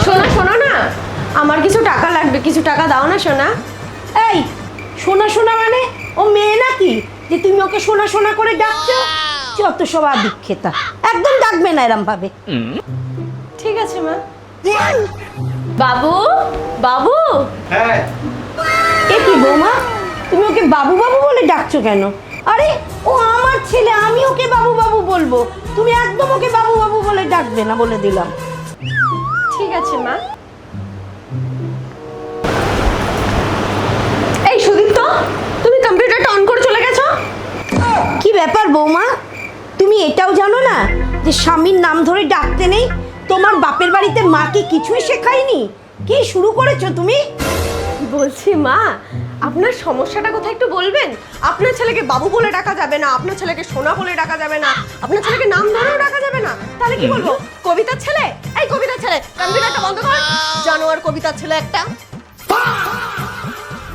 সোনা শোনো না, আমার কিছু টাকা লাগবে, কিছু টাকা দাও না সোনা। এই সোনা সোনা মানে ও মেয়ে নাকি যে তুমি ওকে সোনা সোনা করে ডাকছো? যত সব আদিক্ষেতা, একদম ডাকবে না এরম ভাবে। ঠিক আছে মা। বাবু বাবু। হ্যাঁ এ কি বৌমা, তুমি ওকে বাবু বাবু বলে ডাকছো কেন? আরে ও আমার ছেলে, আমি ওকে বাবু বাবু বলবো, তুমি একদম ওকে বাবু বাবু বলে ডাকবে না, বলে দিলাম। ঠিক আছে মা। এই সুদীপ্ত, তুমি কম্পিউটারটা অন করে চলে গেছো? কি ব্যাপার বৌমা, তুমি এটাও জানো না যে স্বামীর নাম ধরে ডাকতে নেই? তোমার বাপের বাড়িতে মা কি কিছুই শেখায়নি? কি শুরু করেছো তুমি? বলছি মা, আপনার সমস্যাটা কোথায় একটু বলবেন? আপনার ছেলেকে বাবু বলে ডাকা যাবে না, আপনার ছেলেকে সোনা বলে ডাকা যাবে না, আপনার ছেলেকে নাম ধরেও ডাকা যাবে না, তাহলে কি বলবো? কবিতার ছেলে? এই কবিতার ছেলে, কম্পিউটারটা বন্ধ কর। জানোয়ার কবিতার ছেলে একটা।